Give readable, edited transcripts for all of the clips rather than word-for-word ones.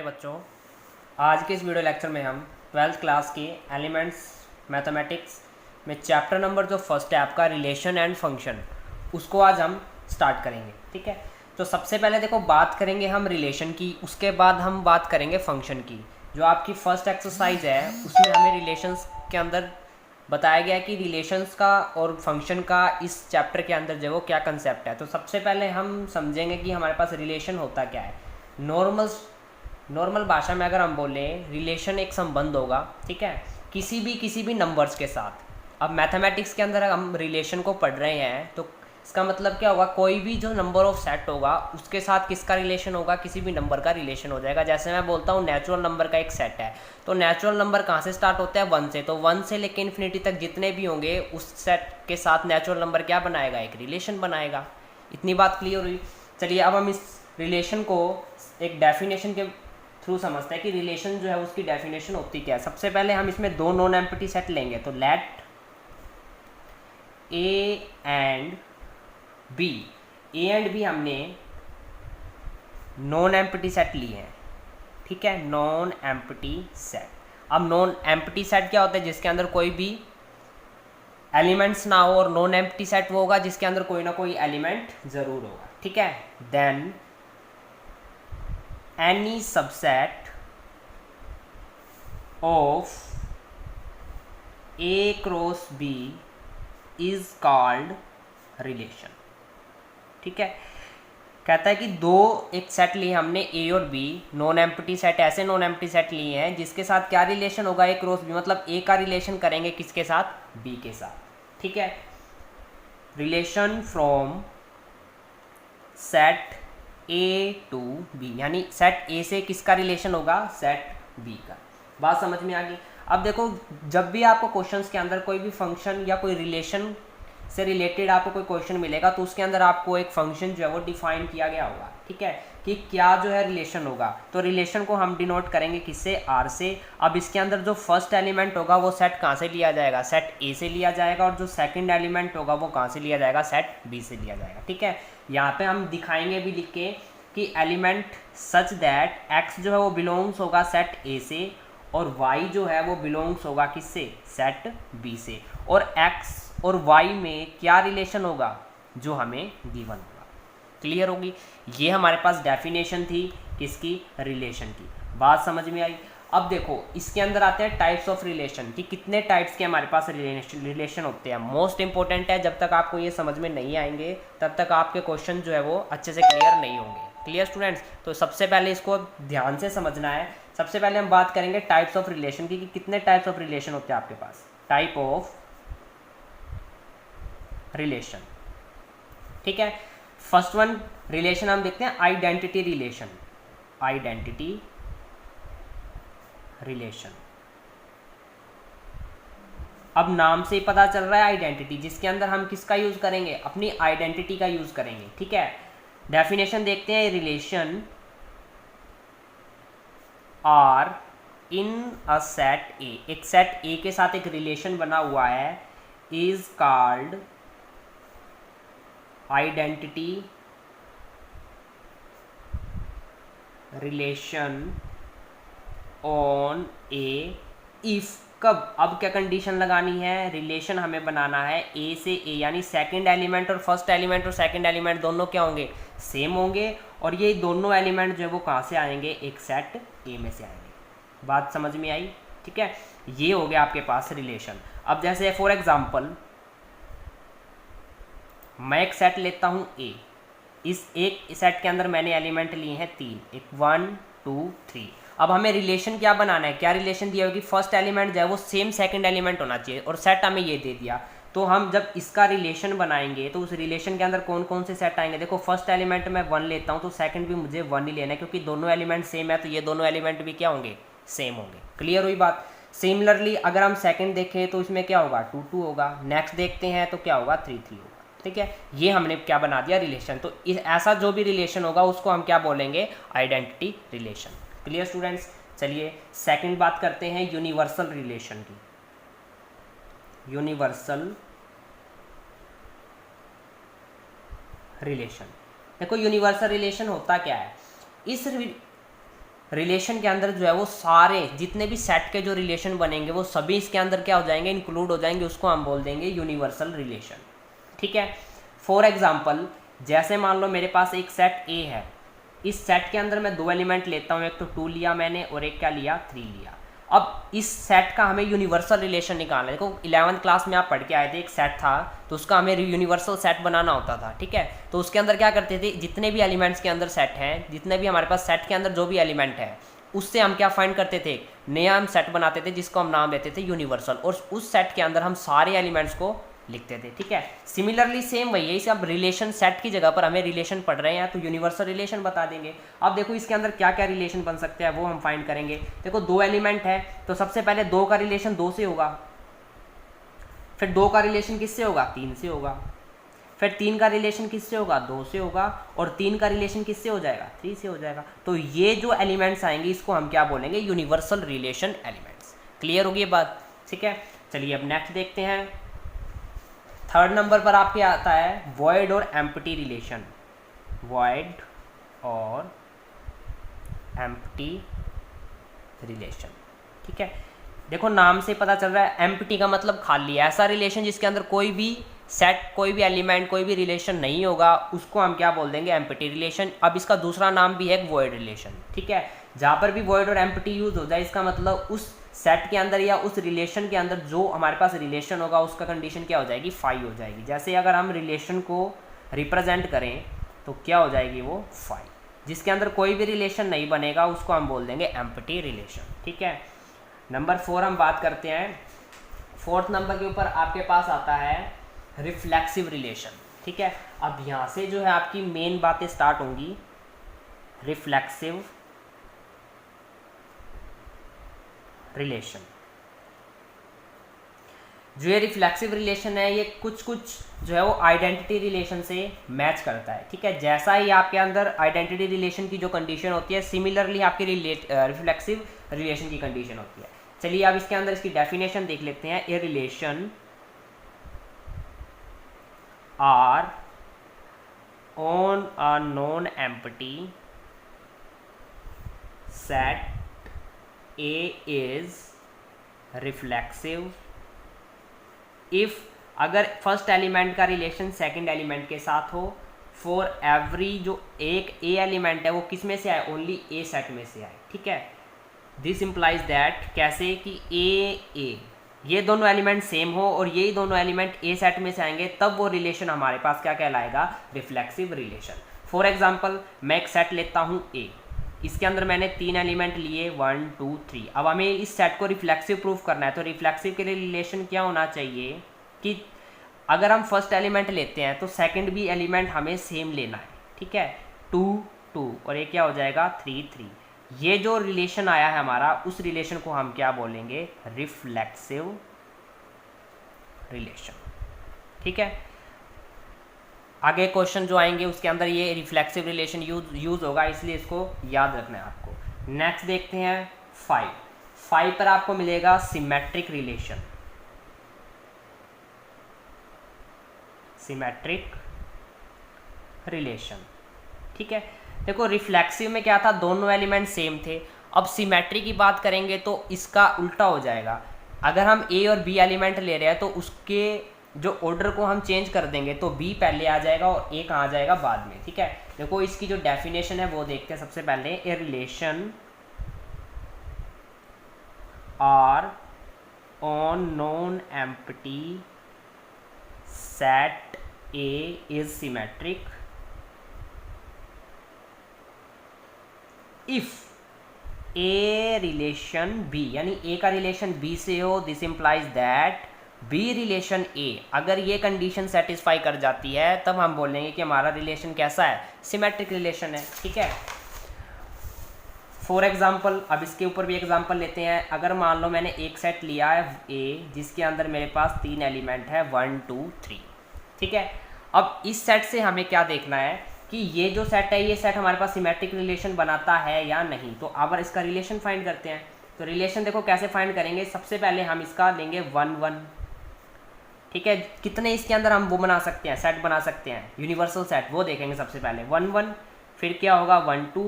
बच्चों, आज के इस वीडियो लेक्चर में हम 12th क्लास के एलिमेंट्स मैथमेटिक्स में चैप्टर नंबर जो फर्स्ट है आपका रिलेशन एंड फंक्शन, उसको आज हम स्टार्ट करेंगे। ठीक है, तो सबसे पहले देखो बात करेंगे हम रिलेशन की, उसके बाद हम बात करेंगे फंक्शन की। जो आपकी फर्स्ट एक्सरसाइज है उसमें हमें रिलेशंस के अंदर बताया गया कि रिलेशंस का और फंक्शन का इस चैप्टर के अंदर जो वो क्या कंसेप्ट है। तो सबसे पहले हम समझेंगे कि हमारे पास रिलेशन होता क्या है। नॉर्मल भाषा में अगर हम बोले, रिलेशन एक संबंध होगा, ठीक है, किसी भी नंबर्स के साथ। अब मैथमेटिक्स के अंदर हम रिलेशन को पढ़ रहे हैं तो इसका मतलब क्या होगा, कोई भी जो नंबर ऑफ सेट होगा उसके साथ किसका रिलेशन होगा, किसी भी नंबर का रिलेशन हो जाएगा। जैसे मैं बोलता हूँ नेचुरल नंबर का एक सेट है, तो नेचुरल नंबर कहाँ से स्टार्ट होता है, 1 से। तो 1 से लेकर इन्फिनिटी तक जितने भी होंगे उस सेट के साथ नेचुरल नंबर क्या बनाएगा, एक रिलेशन बनाएगा। इतनी बात क्लियर हुई। चलिए अब हम इस रिलेशन को एक डेफिनेशन के थ्रू समझते हैं कि रिलेशन जो है उसकी डेफिनेशन होती क्या है। सबसे पहले हम इसमें दो नॉन एम्प्टी सेट लेंगे, तो let A and B. A and B हमने नॉन एम्प्टी सेट लिए हैं, ठीक है, नॉन एम्प्टी सेट। अब नॉन एम्प्टी सेट क्या होता है, जिसके अंदर कोई भी एलिमेंट्स ना हो, और नॉन एम्प्टी सेट वो होगा जिसके अंदर कोई ना कोई एलिमेंट जरूर होगा, ठीक है। Then any subset of A cross B is called relation। ठीक है, कहता है कि एक सेट लिए हमने A और B, नॉन एम्प्टी सेट, ऐसे नॉन एम्प्टी सेट लिए हैं जिसके साथ क्या रिलेशन होगा, A क्रॉस B, मतलब A का रिलेशन करेंगे किसके साथ, B के साथ। ठीक है, relation from set A to B, यानी सेट A से किसका रिलेशन होगा, सेट B का। बात समझ में आ गई। अब देखो, जब भी आपको क्वेश्चंस के अंदर कोई भी फंक्शन या कोई रिलेशन से रिलेटेड आपको कोई क्वेश्चन मिलेगा तो उसके अंदर आपको एक फंक्शन जो है वो डिफाइन किया गया होगा, ठीक है, कि क्या जो है रिलेशन होगा। तो रिलेशन को हम डिनोट करेंगे किससे, R से। अब इसके अंदर जो फर्स्ट एलिमेंट होगा वो सेट कहाँ से लिया जाएगा, सेट A से लिया जाएगा, और जो सेकंड एलिमेंट होगा वो कहाँ से लिया जाएगा, सेट B से लिया जाएगा। ठीक है, यहाँ पे हम दिखाएंगे भी लिख के कि एलिमेंट सच दैट x जो है वो बिलोंग्स होगा सेट A से, और y जो है वो बिलोंग्स होगा किससे, सेट B से। और x और y में क्या रिलेशन होगा, जो हमें गिवन होगा। क्लियर होगी। ये हमारे पास डेफिनेशन थी किसकी, रिलेशन की। बात समझ में आई। अब देखो इसके अंदर आते हैं टाइप्स ऑफ रिलेशन, कि कितने टाइप्स के हमारे पास रिलेशन होते हैं। मोस्ट इंपॉर्टेंट है, जब तक आपको ये समझ में नहीं आएंगे तब तक आपके क्वेश्चन जो है वो अच्छे से क्लियर नहीं होंगे। क्लियर स्टूडेंट्स, तो सबसे पहले इसको ध्यान से समझना है। सबसे पहले हम बात करेंगे टाइप्स ऑफ रिलेशन की, कि कितने टाइप्स ऑफ रिलेशन होते हैं आपके पास, टाइप ऑफ रिलेशन। ठीक है, फर्स्ट वन रिलेशन हम देखते हैं आइडेंटिटी रिलेशन। आइडेंटिटी रिलेशन, अब नाम से ही पता चल रहा है आइडेंटिटी, जिसके अंदर हम किसका यूज करेंगे, अपनी आइडेंटिटी का यूज करेंगे। ठीक है, डेफिनेशन देखते हैं, relation R in a set A, एक सेट ए के साथ एक रिलेशन बना हुआ है, is called identity relation on A if. कब, अब क्या कंडीशन लगानी है, रिलेशन हमें बनाना है ए से ए, यानी सेकंड एलिमेंट और फर्स्ट एलिमेंट और सेकंड एलिमेंट दोनों क्या होंगे, सेम होंगे, और ये दोनों एलिमेंट जो है वो कहाँ से आएंगे, एक सेट ए में से आएंगे। बात समझ में आई। ठीक है, ये हो गया आपके पास रिलेशन। अब जैसे फॉर एग्जाम्पल मैं एक सेट लेता हूँ ए, इस एक सेट के अंदर मैंने एलिमेंट लिए हैं 3, एक 1 2 3। अब हमें रिलेशन क्या बनाना है, क्या रिलेशन दिया होगी, फर्स्ट एलिमेंट जो है वो सेम सेकंड एलिमेंट होना चाहिए, और सेट हमें ये दे दिया। तो हम जब इसका रिलेशन बनाएंगे तो उस रिलेशन के अंदर कौन कौन से सेट आएंगे। देखो फर्स्ट एलिमेंट मैं 1 लेता हूँ तो सेकंड भी मुझे 1 ही लेना है, क्योंकि दोनों एलिमेंट सेम है, तो ये दोनों एलिमेंट भी क्या होंगे, सेम होंगे। क्लियर हुई बात। सिमिलरली अगर हम सेकंड देखें तो इसमें क्या होगा, 2 2 होगा। नेक्स्ट देखते हैं तो क्या होगा, 3 3 होगा। ठीक है, ये हमने क्या बना दिया, रिलेशन। तो ऐसा जो भी रिलेशन होगा उसको हम क्या बोलेंगे, आइडेंटिटी रिलेशन। Clear students. चलिए सेकंड बात करते हैं यूनिवर्सल रिलेशन की। यूनिवर्सल रिलेशन, देखो यूनिवर्सल रिलेशन होता क्या है, इस रिलेशन के अंदर जो है वो सारे जितने भी सेट के जो रिलेशन बनेंगे वो सभी इसके अंदर क्या हो जाएंगे, इंक्लूड हो जाएंगे, उसको हम बोल देंगे यूनिवर्सल रिलेशन। ठीक है। फॉर एग्जाम्पल जैसे मान लो मेरे पास एक सेट ए है, इस सेट के अंदर मैं दो एलिमेंट लेता हूँ, एक तो 2 लिया मैंने और एक क्या लिया, 3 लिया। अब इस सेट का हमें यूनिवर्सल रिलेशन निकालना है। देखो 11th क्लास में आप पढ़ के आए थे, एक सेट था तो उसका हमें यूनिवर्सल सेट बनाना होता था। ठीक है, तो उसके अंदर क्या करते थे, जितने भी एलिमेंट्स के अंदर सेट हैं, जितने भी हमारे पास सेट के अंदर जो भी एलिमेंट है उससे हम क्या फाइंड करते थे, नया हम सेट बनाते थे जिसको हम नाम देते थे यूनिवर्सल, और उस सेट के अंदर हम सारे एलिमेंट्स को लिखते थे। ठीक है, सिमिलरली सेम वही है, इसे अब रिलेशन सेट की जगह पर हमें रिलेशन पढ़ रहे हैं तो यूनिवर्सल रिलेशन बता देंगे। अब देखो इसके अंदर क्या क्या रिलेशन बन सकते हैं वो हम फाइंड करेंगे। देखो 2 एलिमेंट है तो सबसे पहले 2 का रिलेशन 2 से होगा, फिर 2 का रिलेशन किससे होगा, 3 से होगा, फिर 3 का रिलेशन किससे होगा, 2 से होगा, और 3 का रिलेशन किससे हो जाएगा, 3 से हो जाएगा। तो ये जो एलिमेंट्स आएंगे इसको हम क्या बोलेंगे, यूनिवर्सल रिलेशन एलिमेंट्स। क्लियर होगी ये बात। ठीक है, चलिए अब नेक्स्ट देखते हैं। 3rd नंबर पर आपके आता है वॉइड और एम्प्टी रिलेशन। वॉइड और एम्प्टी रिलेशन। ठीक है, देखो नाम से पता चल रहा है एम्प्टी का मतलब खाली, ऐसा रिलेशन जिसके अंदर कोई भी सेट, कोई भी एलिमेंट, कोई भी रिलेशन नहीं होगा, उसको हम क्या बोल देंगे, एम्प्टी रिलेशन। अब इसका दूसरा नाम भी है वॉइड रिलेशन। ठीक है, जहाँ पर भी वॉइड और एम्प्टी यूज हो जाए इसका मतलब उस सेट के अंदर या उस रिलेशन के अंदर जो हमारे पास रिलेशन होगा उसका कंडीशन क्या हो जाएगी, फाई हो जाएगी। जैसे अगर हम रिलेशन को रिप्रेजेंट करें तो क्या हो जाएगी वो, फाई। जिसके अंदर कोई भी रिलेशन नहीं बनेगा उसको हम बोल देंगे एम्प्टी रिलेशन। ठीक है, नंबर 4 हम बात करते हैं। 4th नंबर के ऊपर आपके पास आता है रिफ्लेक्सिव रिलेशन। ठीक है, अब यहाँ से जो है आपकी मेन बातें स्टार्ट होंगी। रिफ्लेक्सिव रिलेशन, जो ये रिफ्लेक्सिव रिलेशन है ये कुछ जो है वो आइडेंटिटी रिलेशन से मैच करता है। ठीक है, जैसा ही आपके अंदर आइडेंटिटी रिलेशन की जो कंडीशन होती है सिमिलरली आपकी रिफ्लेक्सिव रिलेशन की कंडीशन होती है। चलिए अब इसके अंदर इसकी डेफिनेशन देख लेते हैं। A relation R on a non empty set A is reflexive if, अगर फर्स्ट एलिमेंट का रिलेशन सेकंड एलिमेंट के साथ हो, फॉर एवरी, जो एक ए एलिमेंट है वो किस में से आए, ओनली ए सेट में से आए। ठीक है, दिस इम्प्लाइज दैट, कैसे कि ए ये दोनों एलिमेंट सेम हो और यही दोनों एलिमेंट ए सेट में से आएंगे, तब वो रिलेशन हमारे पास क्या कहलाएगा, रिफ्लेक्सिव रिलेशन। फॉर एग्जाम्पल मैं एक सेट लेता हूँ ए, इसके अंदर मैंने 3 एलिमेंट लिए 1 2 3। अब हमें इस सेट को रिफ्लेक्सिव प्रूफ करना है तो रिफ्लेक्सिव के लिए रिलेशन क्या होना चाहिए कि अगर हम फर्स्ट एलिमेंट लेते हैं तो सेकंड भी एलिमेंट हमें सेम लेना है। ठीक है, 2 2 और ये क्या हो जाएगा 3 3। ये जो रिलेशन आया है हमारा उस रिलेशन को हम क्या बोलेंगे, रिफ्लेक्सिव रिलेशन। ठीक है, आगे क्वेश्चन जो आएंगे उसके अंदर ये रिफ्लेक्सिव रिलेशन यूज होगा, इसलिए इसको याद रखना है आपको। नेक्स्ट देखते हैं 5 पर आपको मिलेगा सिमेट्रिक रिलेशन। Symmetric relation. ठीक है, देखो रिफ्लेक्सिव में क्या था, दोनों एलिमेंट सेम थे। अब सिमेट्री की बात करेंगे तो इसका उल्टा हो जाएगा। अगर हम ए और बी एलिमेंट ले रहे हैं तो उसके जो ऑर्डर को हम चेंज कर देंगे तो बी पहले आ जाएगा और ए कहाँ आ जाएगा, बाद में। ठीक है, देखो इसकी जो डेफिनेशन है वो देखते हैं सबसे पहले। A relation R on non empty set A is symmetric if a relation b, यानी ए का रिलेशन बी से हो, this implies that b relation a, अगर ये कंडीशन सेटिस्फाई कर जाती है तब हम बोलेंगे कि हमारा रिलेशन कैसा है, सिमेट्रिक रिलेशन है। ठीक है, फॉर एग्जाम्पल अब इसके ऊपर भी एग्जाम्पल लेते हैं। अगर मान लो मैंने एक सेट लिया है ए जिसके अंदर मेरे पास 3 एलिमेंट है 1 2 3। ठीक है, अब इस सेट से हमें क्या देखना है कि ये जो सेट है ये सेट हमारे पास सिमेट्रिक रिलेशन बनाता है या नहीं। तो अब इसका रिलेशन फाइंड करते हैं। तो रिलेशन देखो कैसे फाइंड करेंगे, सबसे पहले हम इसका लेंगे 1 1। ठीक है, कितने इसके अंदर हम वो बना सकते हैं, सेट बना सकते हैं, यूनिवर्सल सेट, वो देखेंगे सबसे पहले 1 1। फिर क्या होगा 1 2,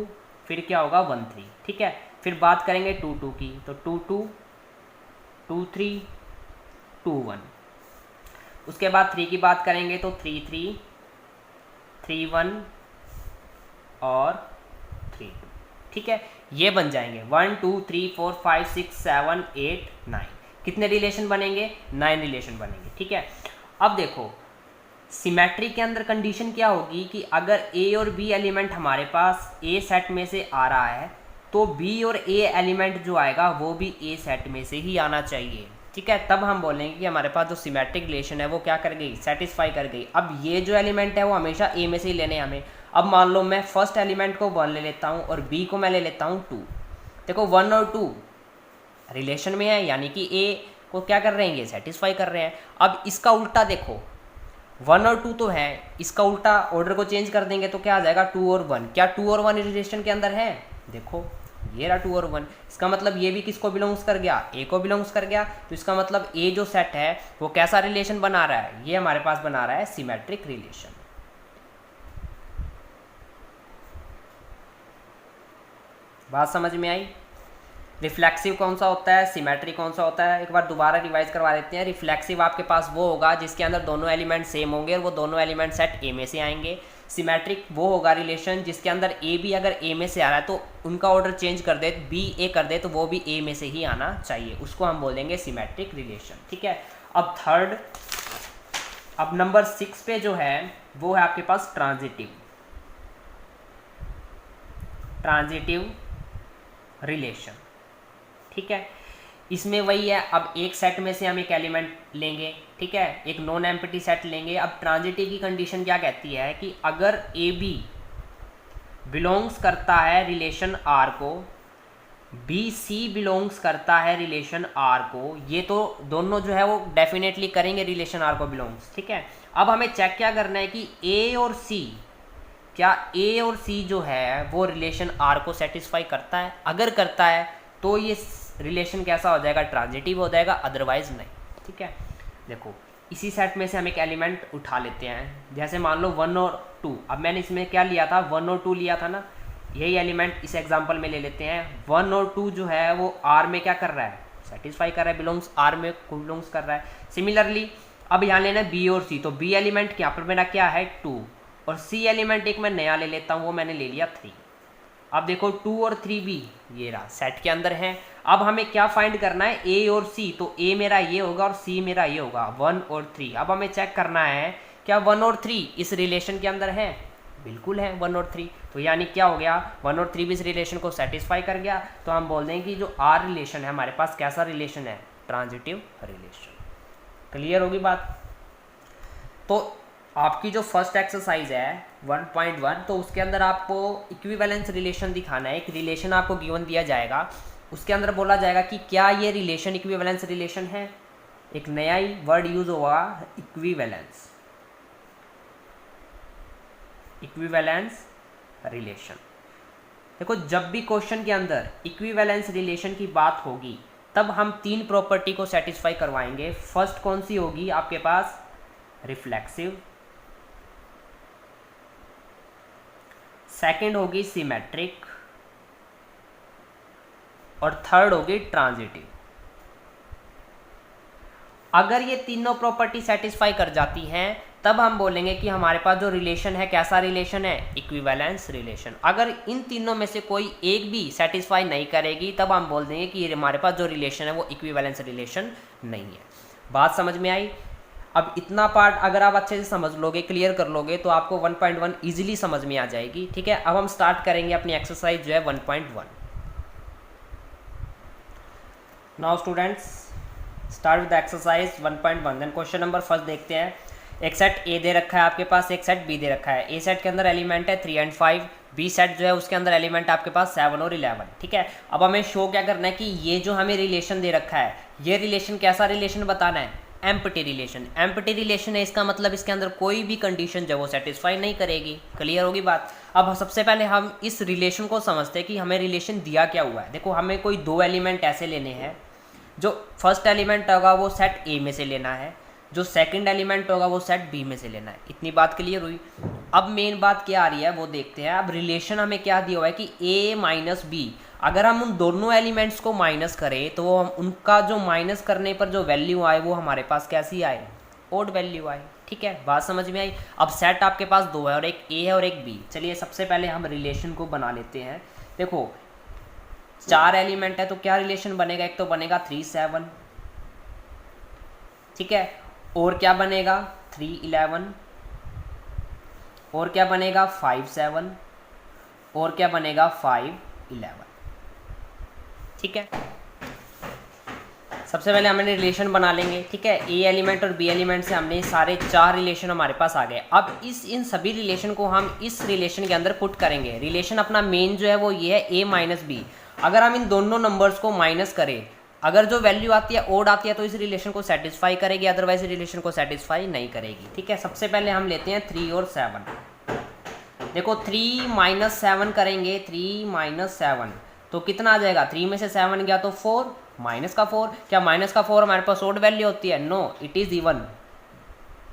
फिर क्या होगा 1 3, ठीक है। फिर बात करेंगे 2 2 की, तो 2 2 2 3 2 1। उसके बाद 3 की बात करेंगे तो 3 3 3 1 और 3 2, ठीक है। ये बन जाएंगे 1 2 3 4 5 6 7 8 9। कितने रिलेशन बनेंगे? 9 रिलेशन बनेंगे, ठीक है। अब देखो सिमेट्री के अंदर कंडीशन क्या होगी कि अगर ए और बी एलिमेंट हमारे पास ए सेट में से आ रहा है तो बी और ए एलिमेंट जो आएगा वो भी ए सेट में से ही आना चाहिए, ठीक है। तब हम बोलेंगे कि हमारे पास जो सिमेट्रिक रिलेशन है वो क्या कर गई, सेटिस्फाई कर गई। अब ये जो एलिमेंट है वो हमेशा ए में से ही लेने हैं हमें। अब मान लो मैं फर्स्ट एलिमेंट को 1 ले लेता हूँ और बी को मैं ले लेता हूँ 2। देखो 1 और 2 रिलेशन में है, यानी कि ए को क्या कर रहे हैं, ये सेटिस्फाई कर रहे हैं। अब इसका उल्टा देखो 1 और 2 तो है, इसका उल्टा ऑर्डर को चेंज कर देंगे तो क्या आ जाएगा 2 और 1। क्या 2 और 1 रिलेशन के अंदर है? देखो ये रहा 2 और 1। इसका मतलब ये भी किसको बिलोंग्स कर गया, ए को बिलोंग्स कर गया। तो इसका मतलब ए जो सेट है वो कैसा रिलेशन बना रहा है, ये हमारे पास बना रहा है सिमेट्रिक रिलेशन। बात समझ में आई? रिफ्लेक्सिव कौन सा होता है, सिमेट्री कौन सा होता है, एक बार दोबारा रिवाइज करवा देते हैं। रिफ्लेक्सिव आपके पास वो होगा जिसके अंदर दोनों एलिमेंट सेम होंगे और वो दोनों एलिमेंट सेट ए में से आएंगे। सिमेट्रिक वो होगा रिलेशन जिसके अंदर ए भी अगर ए में से आ रहा है तो उनका ऑर्डर चेंज कर दे, बी ए कर दे तो वो भी ए में से ही आना चाहिए, उसको हम बोलेंगे सिमेट्रिक रिलेशन, ठीक है। अब थर्ड, अब नंबर 6 पे जो है वो है आपके पास ट्रांजिटिव रिलेशन, ठीक है। इसमें वही है, अब एक सेट में से हम एक एलिमेंट लेंगे, ठीक है, एक नॉन एम्प्टी सेट लेंगे। अब ट्रांजिटिव की कंडीशन क्या कहती है कि अगर ए बी बिलोंग्स करता है रिलेशन आर को, बी सी बिलोंग्स करता है रिलेशन आर को, ये तो दोनों जो है वो डेफिनेटली करेंगे रिलेशन आर को बिलोंग्स, ठीक है। अब हमें चेक क्या करना है कि ए और सी, क्या ए और सी जो है वो रिलेशन आर को सेटिस्फाई करता है। अगर करता है तो ये रिलेशन कैसा हो जाएगा, ट्रांजिटिव हो जाएगा, अदरवाइज नहीं, ठीक है। देखो इसी सेट में से हम एक एलिमेंट उठा लेते हैं, जैसे मान लो 1 और 2। अब मैंने इसमें क्या लिया था, 1 और 2 लिया था ना, यही एलिमेंट इस एग्जांपल में ले लेते हैं। 1 और 2 जो है वो आर में क्या कर रहा है, सेटिस्फाई कर रहा है, बिलोंग्स आर में बिलोंग्स कर रहा है। सिमिलरली अब यहाँ लेना है बी और सी, तो बी एलिमेंट यहाँ पर मेरा क्या है 2, और सी एलिमेंट एक मैं नया ले लेता हूँ, वो मैंने ले लिया 3। अब देखो 2 और 3 भी ये रहा सेट के अंदर है। अब हमें क्या फाइंड करना है, ए और सी, तो ए मेरा ये होगा और सी मेरा ये होगा, 1 और 3। अब हमें चेक करना है क्या 1 और 3 इस रिलेशन के अंदर है, बिल्कुल है 1 और 3। तो यानी क्या हो गया, 1 और 3 भी इस रिलेशन को सेटिस्फाई कर गया। तो हम बोल दें कि जो आर रिलेशन है हमारे पास कैसा रिलेशन है, ट्रांजिटिव रिलेशन। क्लियर होगी बात? तो आपकी जो फर्स्ट एक्सरसाइज है 1.1, तो उसके अंदर आपको इक्विवेलेंस रिलेशन दिखाना है। एक रिलेशन आपको गिवन दिया जाएगा, उसके अंदर बोला जाएगा कि क्या ये रिलेशन इक्विवेलेंस रिलेशन है। एक नया ही वर्ड यूज होगा, इक्विवेलेंस, इक्विवेलेंस रिलेशन। देखो जब भी क्वेश्चन के अंदर इक्विवेलेंस रिलेशन की बात होगी तब हम 3 प्रॉपर्टी को सेटिस्फाई करवाएंगे। फर्स्ट कौन सी होगी आपके पास, रिफ्लेक्सिव, सेकंड होगी सिमेट्रिक, और थर्ड होगी ट्रांजिटिव। अगर ये तीनों प्रॉपर्टी सेटिस्फाई कर जाती हैं तब हम बोलेंगे कि हमारे पास जो रिलेशन है कैसा रिलेशन है, इक्विवेलेंस रिलेशन। अगर इन तीनों में से कोई एक भी सेटिस्फाई नहीं करेगी तब हम बोल देंगे कि हमारे पास जो रिलेशन है वो इक्विवेलेंस रिलेशन नहीं है। बात समझ में आई? अब इतना पार्ट अगर आप अच्छे से समझ लोगे, क्लियर कर लोगे, तो आपको 1.1 इजीली समझ में आ जाएगी, ठीक है। अब हम स्टार्ट करेंगे अपनी एक्सरसाइज जो है 1.1। Now students start with exercise 1.1। Then question number first देखते हैं। एक सेट ए दे रखा है आपके पास, एक सेट बी दे रखा है। ए सेट के अंदर एलिमेंट है 3 और 5, बी सेट जो है उसके अंदर एलिमेंट आपके पास 7 और 11, ठीक है। अब हमें शो क्या करना है कि ये जो हमें रिलेशन दे रखा है, ये रिलेशन कैसा रिलेशन बताना है, एम्प्टी रिलेशन। एम्प्टी रिलेशन है, इसका मतलब इसके अंदर कोई भी कंडीशन जो वो सेटिस्फाई नहीं करेगी। क्लियर होगी बात? अब सबसे पहले हम इस रिलेशन को समझते हैं कि हमें रिलेशन दिया क्या हुआ है। देखो हमें कोई 2 एलिमेंट ऐसे लेने हैं, जो फर्स्ट एलिमेंट होगा वो सेट ए में से लेना है, जो सेकंड एलिमेंट होगा वो सेट बी में से लेना है। इतनी बात क्लियर हुई? अब मेन बात क्या आ रही है वो देखते हैं। अब रिलेशन हमें क्या दिया हुआ है कि a माइनस बी, अगर हम उन दोनों एलिमेंट्स को माइनस करें तो हम उनका जो माइनस करने पर जो वैल्यू आए वो हमारे पास कैसी आए, ओड वैल्यू आए। ठीक है, बात समझ में आई। अब सेट आपके पास दो है और एक a है और एक b। चलिए सबसे पहले हम रिलेशन को बना लेते हैं। देखो 4 एलिमेंट है तो क्या रिलेशन बनेगा, एक तो बनेगा 3 7, ठीक है, और क्या बनेगा 3 11, और क्या बनेगा 5 7, और क्या बनेगा 5 11। ठीक है, सबसे पहले हमने रिलेशन बना लेंगे। ठीक है, ए एलिमेंट और बी एलिमेंट से हमने सारे 4 रिलेशन हमारे पास आ गए। अब इन सभी रिलेशन को हम इस रिलेशन के अंदर पुट करेंगे। रिलेशन अपना मेन जो है वो ये है ए माइनस बी। अगर हम इन दोनों नंबर्स को माइनस करें, अगर जो वैल्यू आती है ओड आती है तो इस रिलेशन को सेटिस्फाई करेगी, अदरवाइज रिलेशन को सेटिस्फाई नहीं करेगी। ठीक है, सबसे पहले हम लेते हैं 3 और 7। देखो 3 माइनस 7 करेंगे, 3 माइनस 7 तो कितना आ जाएगा, 3 में से 7 गया तो 4, माइनस का 4। क्या माइनस का 4 हमारे पास ओड वैल्यू होती है? No, it is even,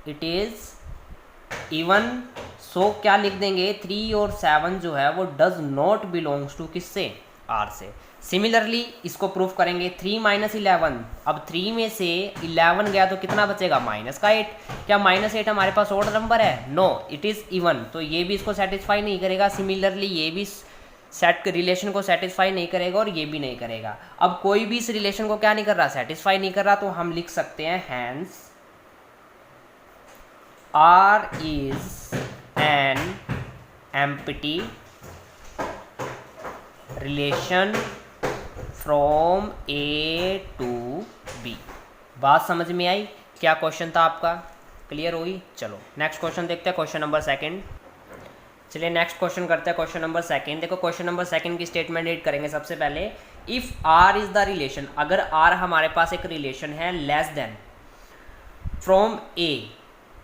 it is even. So क्या लिख देंगे, 3 और 7 जो है वो डज नॉट बिलोंग्स टू किससे, आर से। सिमिलरली इसको प्रूफ करेंगे, 3 माइनस 11, अब 3 में से 11 गया तो कितना बचेगा, माइनस का 8। क्या माइनस 8 हमारे पास ओड नंबर है? नो, इट इज़ इवन, तो ये भी इसको सेटिस्फाई नहीं करेगा। सिमिलरली ये भी सेट रिलेशन को सेटिस्फाई नहीं करेगा और ये भी नहीं करेगा। अब कोई भी इस रिलेशन को क्या नहीं कर रहा, सेटिस्फाई नहीं कर रहा, तो हम लिख सकते हैं hence R is an empty relation from A to B. बात समझ में आई? क्या क्वेश्चन था आपका, क्लियर हुई? चलो नेक्स्ट क्वेश्चन देखते हैं, क्वेश्चन नंबर 2। चलिए नेक्स्ट क्वेश्चन करते हैं, क्वेश्चन नंबर 2। देखो क्वेश्चन नंबर 2 की स्टेटमेंट रीड करेंगे। सबसे पहले if R is the relation, अगर आर हमारे पास एक रिलेशन है लेस देन फ्रॉम ए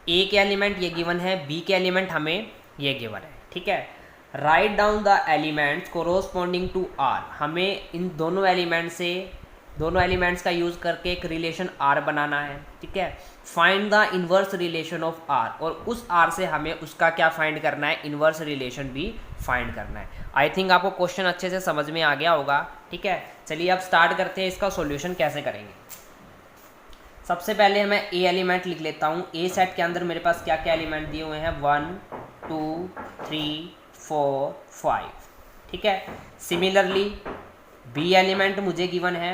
के एलिमेंट ये गिवन है, बी के एलिमेंट हमें ये गिवन है। ठीक है, write down the elements corresponding to R, हमें इन दोनों एलिमेंट्स का यूज़ करके एक रिलेशन आर बनाना है। ठीक है, find the inverse relation of R, और उस आर से हमें उसका क्या फाइंड करना है, इन्वर्स रिलेशन भी फाइंड करना है। आई थिंक आपको क्वेश्चन अच्छे से समझ में आ गया होगा। ठीक है, चलिए अब स्टार्ट करते हैं, इसका सॉल्यूशन कैसे करेंगे। सबसे पहले मैं ए एलिमेंट लिख लेता हूँ। ए सेट के अंदर मेरे पास क्या क्या एलिमेंट दिए हुए हैं, 1 2 3 4 5। ठीक है, सिमिलरली बी एलिमेंट मुझे गिवन है,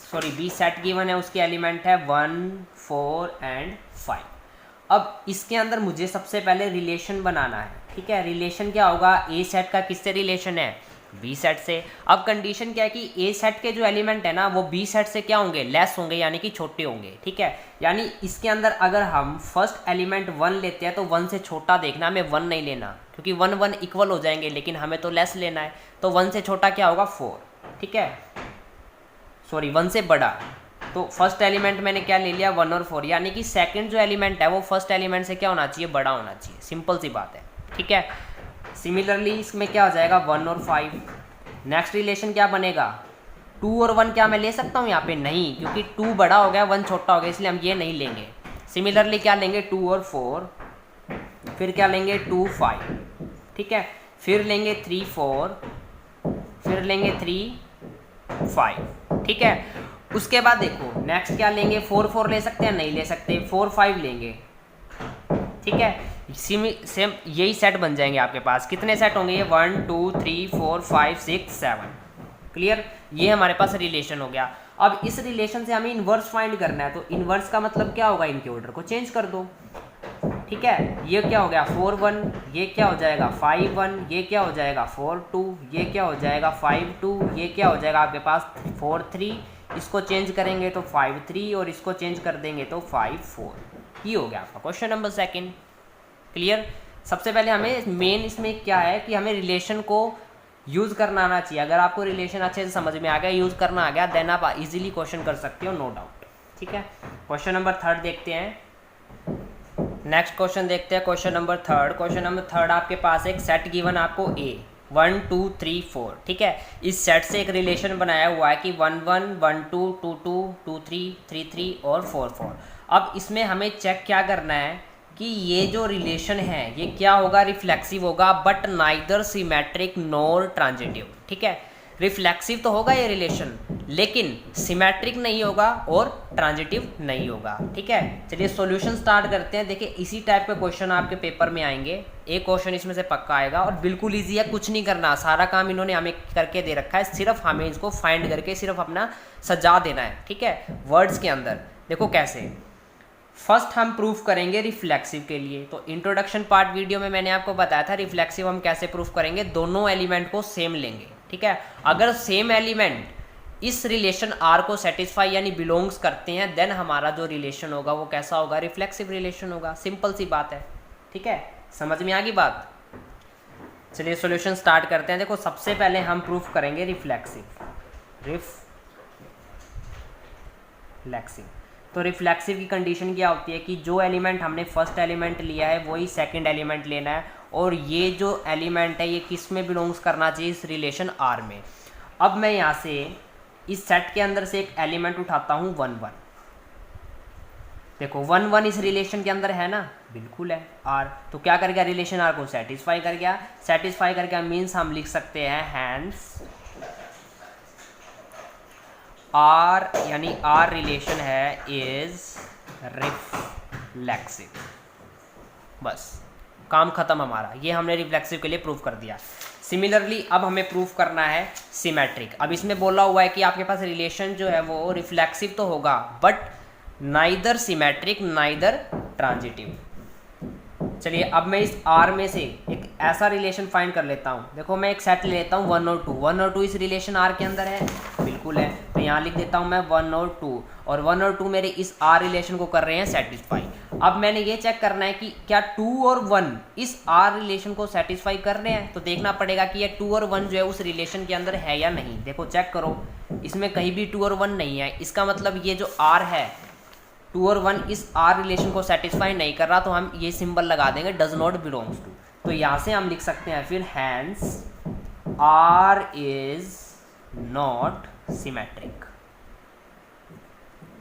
सॉरी बी सेट गिवन है, उसके एलिमेंट है 1 4 एंड 5। अब इसके अंदर मुझे सबसे पहले रिलेशन बनाना है। ठीक है, रिलेशन क्या होगा, ए सेट का किससे रिलेशन है, बी सेट से। अब कंडीशन क्या है कि ए सेट के जो एलिमेंट है ना वो बी सेट से क्या होंगे, लेस होंगे, यानी कि छोटे होंगे। ठीक है, यानी इसके अंदर अगर हम फर्स्ट एलिमेंट 1 लेते हैं तो 1 से छोटा देखना, हमें 1 नहीं लेना, क्योंकि 1 1 इक्वल हो जाएंगे, लेकिन हमें तो लेस लेना है। तो 1 से छोटा क्या होगा, 4। ठीक है, सॉरी 1 से बड़ा, तो फर्स्ट एलिमेंट मैंने क्या ले लिया, 1 और 4, यानी कि सेकंड जो एलिमेंट है वो फर्स्ट एलिमेंट से क्या होना चाहिए, बड़ा होना चाहिए। सिंपल सी बात है। ठीक है, सिमिलरली इसमें क्या हो जाएगा, 1 और 5। नेक्स्ट रिलेशन क्या बनेगा, 2 और 1, क्या मैं ले सकता हूँ यहाँ पे, नहीं, क्योंकि 2 बड़ा हो गया 1 छोटा हो गया, इसलिए हम ये नहीं लेंगे। सिमिलरली क्या लेंगे, 2 और 4, फिर क्या लेंगे 2 5। ठीक है, फिर लेंगे 3 4, फिर लेंगे 3 5। ठीक है, उसके बाद देखो नेक्स्ट क्या लेंगे, 4 4 ले सकते हैं, नहीं ले सकते, 4 5 लेंगे। ठीक है, सेम यही सेट बन जाएंगे आपके पास। कितने सेट होंगे ये, 1 2 3 4 5 6 7। क्लियर, ये हमारे पास रिलेशन हो गया। अब इस रिलेशन से हमें इन्वर्स फाइंड करना है, तो इन्वर्स का मतलब क्या होगा, इनके ऑर्डर को चेंज कर दो। ठीक है, ये क्या हो गया 4 1, ये क्या हो जाएगा 5 1, ये क्या हो जाएगा 4 2, ये क्या हो जाएगा 5 2, ये क्या हो जाएगा आपके पास 4 3। इसको चेंज करेंगे तो 5 3, और इसको चेंज कर देंगे तो 5 4। ये हो गया आपका क्वेश्चन नंबर 2। क्लियर, सबसे पहले हमें मेन इसमें क्या है कि हमें रिलेशन को यूज़ करना आना चाहिए। अगर आपको रिलेशन अच्छे से समझ में आ गया, यूज़ करना आ गया, देन आप इजीली क्वेश्चन कर सकते हो, नो डाउट। ठीक है, क्वेश्चन नंबर 3 देखते हैं। नेक्स्ट क्वेश्चन देखते हैं, क्वेश्चन नंबर 3। क्वेश्चन नंबर 3 आपके पास एक सेट गिवन आपको ए 1 2 3 4। ठीक है, इस सेट से एक रिलेशन बनाया हुआ है कि 1 1 1 2 2 2 2 3 3 3 और 4 4। अब इसमें हमें चेक क्या करना है, कि ये जो रिलेशन है ये क्या होगा, रिफ्लेक्सिव होगा, but neither symmetric nor transitive. ठीक है, रिफ्लेक्सिव तो होगा ये रिलेशन, लेकिन सिमेट्रिक नहीं होगा और ट्रांजिटिव नहीं होगा। ठीक है, चलिए सॉल्यूशन स्टार्ट करते हैं। देखिए इसी टाइप के क्वेश्चन आपके पेपर में आएंगे, एक क्वेश्चन इसमें से पक्का आएगा और बिल्कुल ईजी है, कुछ नहीं करना, सारा काम इन्होंने हमें करके दे रखा है, सिर्फ हमें इसको फाइंड करके सिर्फ अपना सजा देना है। ठीक है, वर्ड्स के अंदर देखो कैसे। फर्स्ट हम प्रूफ करेंगे रिफ्लेक्सिव के लिए, तो इंट्रोडक्शन पार्ट वीडियो में मैंने आपको बताया था रिफ्लेक्सिव हम कैसे प्रूफ करेंगे, दोनों एलिमेंट को सेम लेंगे। ठीक है, अगर सेम एलिमेंट इस रिलेशन आर को सेटिस्फाई यानी बिलोंग्स करते हैं, देन हमारा जो रिलेशन होगा वो कैसा होगा, रिफ्लेक्सिव रिलेशन होगा। सिंपल सी बात है। ठीक है, समझ में आ गई बात। चलिए सॉल्यूशन स्टार्ट करते हैं। देखो सबसे पहले हम प्रूफ करेंगे रिफ्लेक्सिव। तो रिफ्लेक्सिव की कंडीशन क्या होती है कि जो एलिमेंट हमने फर्स्ट एलिमेंट लिया है वही सेकंड एलिमेंट लेना है, और ये जो एलिमेंट है ये किस में बिलोंग्स करना चाहिए, इस रिलेशन आर में। अब मैं यहाँ से इस सेट के अंदर से एक एलिमेंट उठाता हूँ 1 1। देखो 1 1 इस रिलेशन के अंदर है ना, बिल्कुल है आर, तो क्या कर गया, रिलेशन आर को सेटिस्फाई कर गया। सेटिस्फाई कर गया मीन्स हम लिख सकते हैं हैंस आर, यानी आर रिलेशन है इज रिफ्लेक्सिव। बस काम खत्म हमारा, ये हमने रिफ्लेक्सिव के लिए प्रूफ कर दिया। सिमिलरली अब हमें प्रूफ करना है सिमेट्रिक। अब इसमें बोला हुआ है कि आपके पास रिलेशन जो है वो रिफ्लेक्सिव तो होगा but neither symmetric neither transitive. चलिए अब मैं इस आर में से एक ऐसा रिलेशन फाइंड कर लेता हूँ। देखो मैं एक सेट ले लेता हूँ 1 और 2। 1 और 2 इस रिलेशन आर के अंदर है, बिल्कुल है, तो यहाँ लिख देता हूँ मैं 1 और 2, और 1 और 2 मेरे इस आर रिलेशन को कर रहे हैं सेटिस्फाई। अब मैंने ये चेक करना है कि क्या 2 और 1 इस आर रिलेशन को सेटिस्फाई कर रहे हैं, तो देखना पड़ेगा कि ये 2 और 1 जो है उस रिलेशन के अंदर है या नहीं। देखो चेक करो, इसमें कहीं भी 2 और 1 नहीं है, इसका मतलब ये जो आर है 2 और 1 इस आर रिलेशन को सेटिस्फाई नहीं कर रहा, तो हम ये सिंबल लगा देंगे डज नॉट बिलोंग्स टू। तो यहाँ से हम लिख सकते हैं फिर hence R is not symmetric.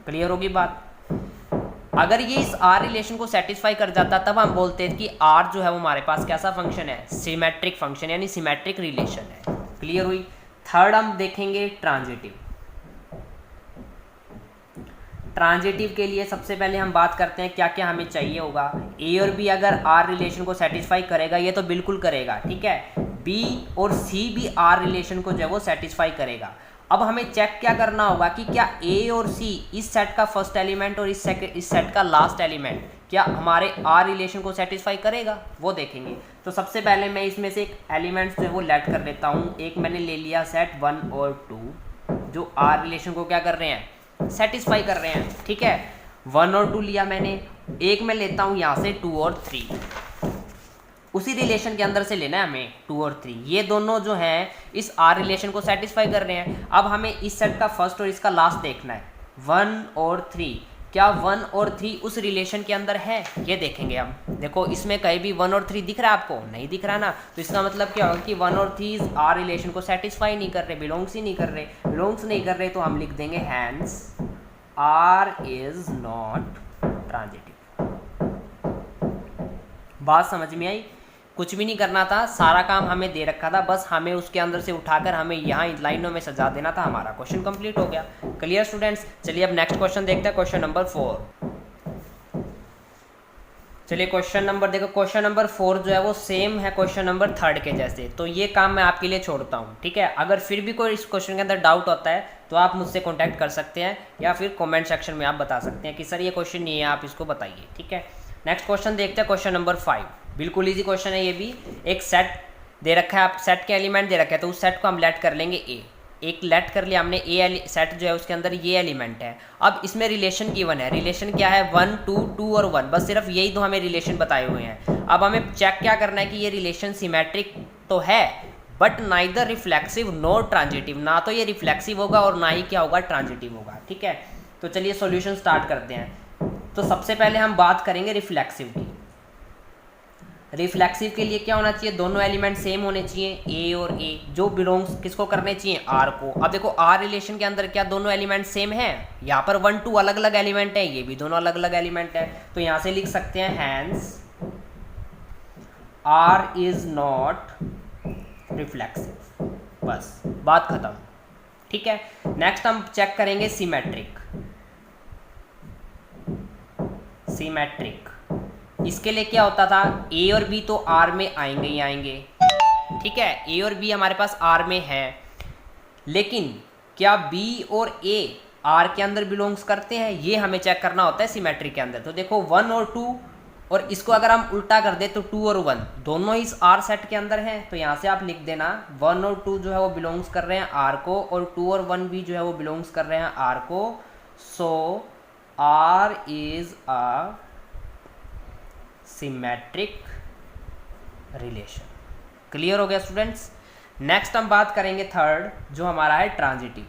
Clear होगी बात। अगर ये इस आर रिलेशन को सेटिस्फाई कर जाता तब हम बोलते हैं कि आर जो है वो हमारे पास कैसा फंक्शन है, सिमेट्रिक फंक्शन यानी सिमेट्रिक रिलेशन है। क्लियर हुई। थर्ड हम देखेंगे ट्रांजिटिव। ट्रांजिटिव के लिए सबसे पहले हम बात करते हैं क्या क्या हमें चाहिए होगा। ए और बी अगर आर रिलेशन को सेटिस्फाई करेगा, ये तो बिल्कुल करेगा, ठीक है। बी और सी भी आर रिलेशन को जो है वो सेटिस्फाई करेगा। अब हमें चेक क्या करना होगा कि क्या ए और सी इस सेट का फर्स्ट एलिमेंट और इस सेट का लास्ट एलिमेंट क्या हमारे आर रिलेशन को सेटिस्फाई करेगा, वो देखेंगे। तो सबसे पहले मैं इसमें से एक एलिमेंट जो है वो लेट कर लेता हूँ। एक मैंने ले लिया सेट 1 और 2 जो आर रिलेशन को क्या कर रहे हैं, सेटिस्फाई कर रहे हैं, ठीक है। 1 और 2 लिया मैंने। एक मैं लेता हूँ यहाँ से 2 और 3, उसी रिलेशन के अंदर से लेना है हमें 2 और 3। ये दोनों जो हैं इस आर रिलेशन को सेटिस्फाई कर रहे हैं। अब हमें इस सेट का फर्स्ट और इसका लास्ट देखना है। 1 और 3, क्या 1 और 3 उस रिलेशन के अंदर है, ये देखेंगे हम। देखो इसमें कहीं भी 1 और 3 दिख रहा है आपको, नहीं दिख रहा ना, तो इसका मतलब क्या होगा कि 1 और 3 आर रिलेशन को सेटिस्फाई नहीं कर रहे, बिलोंग्स ही नहीं कर रहे। बिलोंग्स नहीं कर रहे तो हम लिख देंगे hence R is not transitive. बात समझ में आई। कुछ भी नहीं करना था, सारा काम हमें दे रखा था, बस हमें उसके अंदर से उठाकर हमें यहाँ लाइनों में सजा देना था, हमारा क्वेश्चन कंप्लीट हो गया। Clear students. चलिए अब नेक्स्ट क्वेश्चन देखते हैं, क्वेश्चन नंबर 4। चलिए क्वेश्चन नंबर देखो, क्वेश्चन नंबर 4 जो है वो सेम है क्वेश्चन नंबर 3 के जैसे, तो ये काम मैं आपके लिए छोड़ता हूँ, ठीक है। अगर फिर भी कोई इस क्वेश्चन के अंदर डाउट होता है तो आप मुझसे कॉन्टैक्ट कर सकते हैं, या फिर कॉमेंट सेक्शन में आप बता सकते हैं कि सर ये क्वेश्चन नहीं है, आप इसको बताइए, ठीक है। नेक्स्ट क्वेश्चन देखते हैं, क्वेश्चन नंबर 5। बिल्कुल ईजी क्वेश्चन है ये भी। एक सेट दे रखा है, आप सेट के एलिमेंट दे रखे हैं, तो उस सेट को हम लेट कर लेंगे ए। एक लेट कर लिया हमने, ए सेट जो है उसके अंदर ये एलिमेंट है। अब इसमें रिलेशन गिवन है, रिलेशन क्या है 1 2 2 और 1, बस सिर्फ यही दो हमें रिलेशन बताए हुए हैं। अब हमें चेक क्या करना है कि ये रिलेशन सिमेट्रिक तो है but neither reflexive nor transitive, ना तो ये रिफ्लेक्सिव होगा और ना ही क्या होगा, ट्रांजिटिव होगा, ठीक है। तो चलिए सॉल्यूशन स्टार्ट करते हैं। तो सबसे पहले हम बात करेंगे रिफ्लेक्सिव की। रिफ्लेक्सिव के लिए क्या होना चाहिए, दोनों एलिमेंट सेम होने चाहिए, ए और ए, जो बिलोंग्स किसको करने चाहिए, आर को। अब देखो आर रिलेशन के अंदर क्या दोनों एलिमेंट सेम है, यहाँ पर 1 2 अलग अलग एलिमेंट है, ये भी दोनों अलग अलग एलिमेंट है, तो यहाँ से लिख सकते हैं hence R is not reflexive, बस बात खत्म। ठीक है, नेक्स्ट हम चेक करेंगे सिमेट्रिक। सिमेट्रिक इसके लिए क्या होता था, ए और बी तो आर में आएंगे ही आएंगे, ठीक है, ए और बी हमारे पास आर में है, लेकिन क्या बी और ए आर के अंदर बिलोंग्स करते हैं, ये हमें चेक करना होता है सिमेट्रिक के अंदर। तो देखो 1 और 2, और इसको अगर हम उल्टा कर दे तो 2 और 1 दोनों ही इस आर सेट के अंदर हैं, तो यहाँ से आप लिख देना 1 और 2 जो है वो बिलोंग्स कर रहे हैं आर को, और 2 और 1 भी जो है वो बिलोंग्स कर रहे हैं आर को। So R is a symmetric relation. Clear हो गया स्टूडेंट्स। नेक्स्ट हम बात करेंगे थर्ड, जो हमारा है ट्रांजिटिव।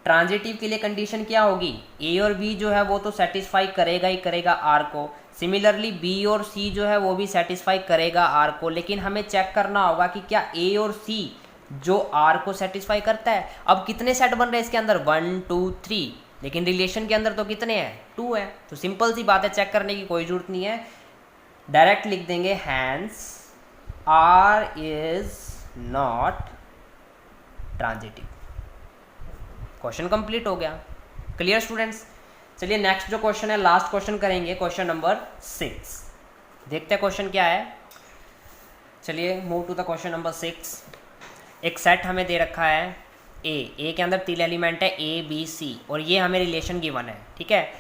ट्रांजिटिव के लिए कंडीशन क्या होगी, ए और बी जो है वो तो सेटिस्फाई करेगा ही करेगा आर को, सिमिलरली बी और सी जो है वो भी सेटिस्फाई करेगा आर को, लेकिन हमें चेक करना होगा कि क्या ए और सी जो आर को सेटिस्फाई करता है। अब कितने सेट बन रहे हैं इसके अंदर, 1 2 3, लेकिन रिलेशन के अंदर तो कितने हैं, 2 है, तो सिंपल सी बात है, चेक करने की कोई जरूरत नहीं है, डायरेक्ट लिख देंगे hence R is not transitive. Question complete हो गया। Clear students. चलिए नेक्स्ट जो क्वेश्चन है, लास्ट क्वेश्चन करेंगे, क्वेश्चन नंबर 6। देखते हैं क्वेश्चन क्या है। चलिए move to the question number 6। एक सेट हमें दे रखा है ए के अंदर 3 एलिमेंट है ए बी सी, और ये हमें रिलेशन गिवन है, ठीक है।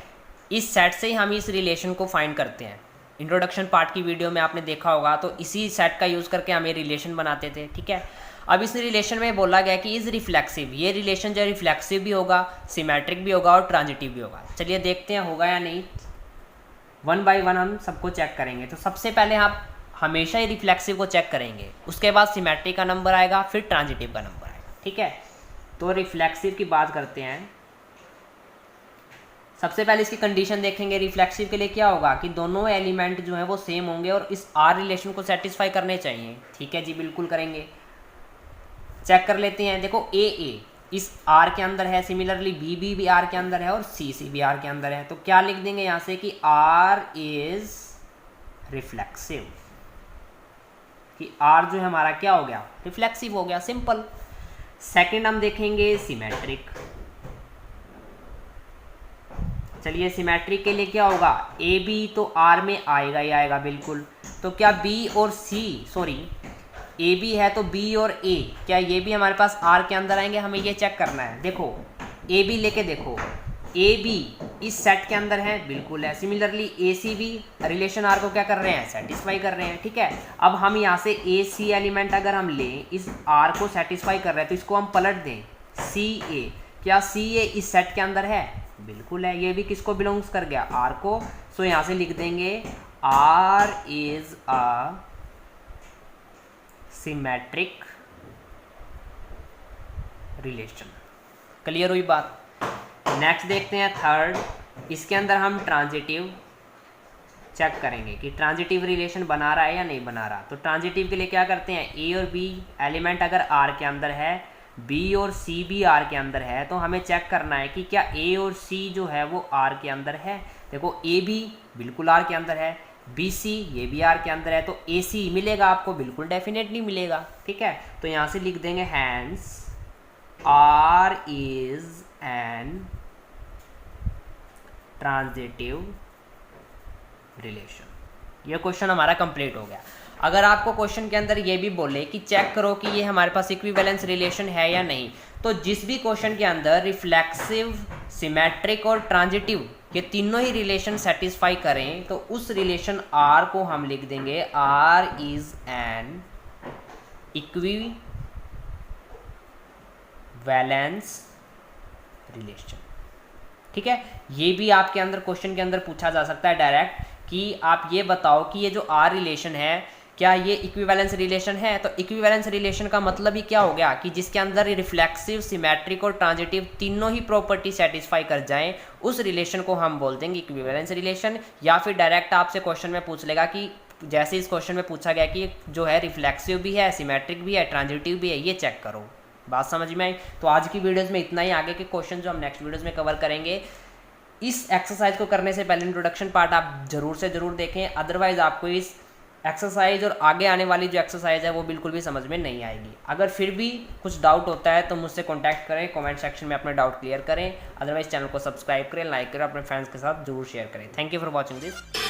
इस सेट से ही हम इस रिलेशन को फाइंड करते हैं। इंट्रोडक्शन पार्ट की वीडियो में आपने देखा होगा, तो इसी सेट का यूज़ करके हम ये रिलेशन बनाते थे, ठीक है। अब इस रिलेशन में बोला गया कि इज रिफ्लेक्सिव, ये रिलेशन जो रिफ्लेक्सिव भी होगा, सिमेट्रिक भी होगा और ट्रांजिटिव भी होगा। चलिए देखते हैं होगा या नहीं, 1 बाय 1 हम सबको चेक करेंगे। तो सबसे पहले आप हमेशा ही रिफ्लेक्सिव को चेक करेंगे, उसके बाद सिमेट्रिक का नंबर आएगा, फिर ट्रांजिटिव का नंबर आएगा, ठीक है। तो रिफ्लेक्सिव की बात करते हैं। सबसे पहले इसकी कंडीशन देखेंगे। रिफ्लेक्सिव के लिए क्या होगा कि दोनों एलिमेंट जो है वो सेम होंगे और इस आर रिलेशन को सेटिस्फाई करने चाहिए, ठीक है जी, बिल्कुल करेंगे। चेक कर लेते हैं। देखो ए इस आर के अंदर है, सिमिलरली बी भी आर के अंदर है और सी भी आर के अंदर है, तो क्या लिख देंगे यहाँ से कि आर इज रिफ्लेक्सिव, कि आर जो है हमारा क्या हो गया, रिफ्लेक्सिव हो गया, सिंपल। सेकंड हम देखेंगे सिमेट्रिक। चलिए सिमेट्रिक के लिए क्या होगा, ए बी तो आर में आएगा ही आएगा, बिल्कुल। तो क्या बी और सी, सॉरी ए बी है तो बी और ए, क्या ये भी हमारे पास आर के अंदर आएंगे, हमें ये चेक करना है। देखो ए बी लेके देखो, ए बी इस सेट के अंदर है, बिल्कुल है। सिमिलरली ए सी भी रिलेशन आर को क्या कर रहे हैं, सेटिस्फाई कर रहे हैं, ठीक है। अब हम यहाँ से ए सी एलिमेंट अगर हम लें, इस आर को सेटिस्फाई कर रहे हैं, तो इसको हम पलट दें सी ए, क्या सी ए इस सेट के अंदर है, बिल्कुल है। ये भी किसको बिलोंग्स कर गया, आर को। सो यहाँ से लिख देंगे R is a symmetric relation. Clear हुई बात। नेक्स्ट देखते हैं थर्ड, इसके अंदर हम ट्रांजिटिव चेक करेंगे कि ट्रांजिटिव रिलेशन बना रहा है या नहीं बना रहा। तो ट्रांजिटिव के लिए क्या करते हैं, ए और बी एलिमेंट अगर आर के अंदर है, बी और सी भी आर के अंदर है, तो हमें चेक करना है कि क्या ए और सी जो है वो आर के अंदर है। देखो ए बी बिल्कुल आर के अंदर है, बी सी ये भी आर के अंदर है, तो ए सी मिलेगा आपको, बिल्कुल डेफिनेटली मिलेगा, ठीक है। तो यहाँ से लिख देंगे hence R is an transitive relation. ये क्वेश्चन हमारा कंप्लीट हो गया। अगर आपको क्वेश्चन के अंदर ये भी बोले कि चेक करो कि ये हमारे पास इक्विवेलेंस रिलेशन है या नहीं, तो जिस भी क्वेश्चन के अंदर रिफ्लेक्सिव, सिमेट्रिक और ट्रांजिटिव ये तीनों ही रिलेशन सेटिस्फाई करें, तो उस रिलेशन आर को हम लिख देंगे R is an equivalence relation, ठीक है। ये भी आपके अंदर क्वेश्चन के अंदर पूछा जा सकता है डायरेक्ट कि आप ये बताओ कि ये जो आर रिलेशन है क्या ये इक्विवेलेंस रिलेशन है? तो इक्विवेलेंस रिलेशन का मतलब ही क्या हो गया कि जिसके अंदर रिफ्लेक्सिव, सिमेट्रिक और ट्रांजिटिव तीनों ही प्रॉपर्टी सेटिस्फाई कर जाएं, उस रिलेशन को हम बोल देंगे इक्विवेलेंस रिलेशन। या फिर डायरेक्ट आपसे क्वेश्चन में पूछ लेगा कि जैसे इस क्वेश्चन में पूछा गया कि जो है रिफ्लेक्सिव भी है, सिमेट्रिक भी है, ट्रांजिटिव भी है, ये चेक करो। बात समझ में आई? तो आज की वीडियोज़ में इतना ही। आगे के क्वेश्चन जो हम नेक्स्ट वीडियोज़ में कवर करेंगे, इस एक्सरसाइज को करने से पहले इंट्रोडक्शन पार्ट आप जरूर से जरूर देखें, अदरवाइज आपको इस एक्सरसाइज और आगे आने वाली जो एक्सरसाइज है वो बिल्कुल भी समझ में नहीं आएगी। अगर फिर भी कुछ डाउट होता है तो मुझसे कॉन्टैक्ट करें, कमेंट सेक्शन में अपने डाउट क्लियर करें। अदरवाइज चैनल को सब्सक्राइब करें, लाइक करें, अपने फ्रेंड्स के साथ जरूर शेयर करें। Thank you for watching this.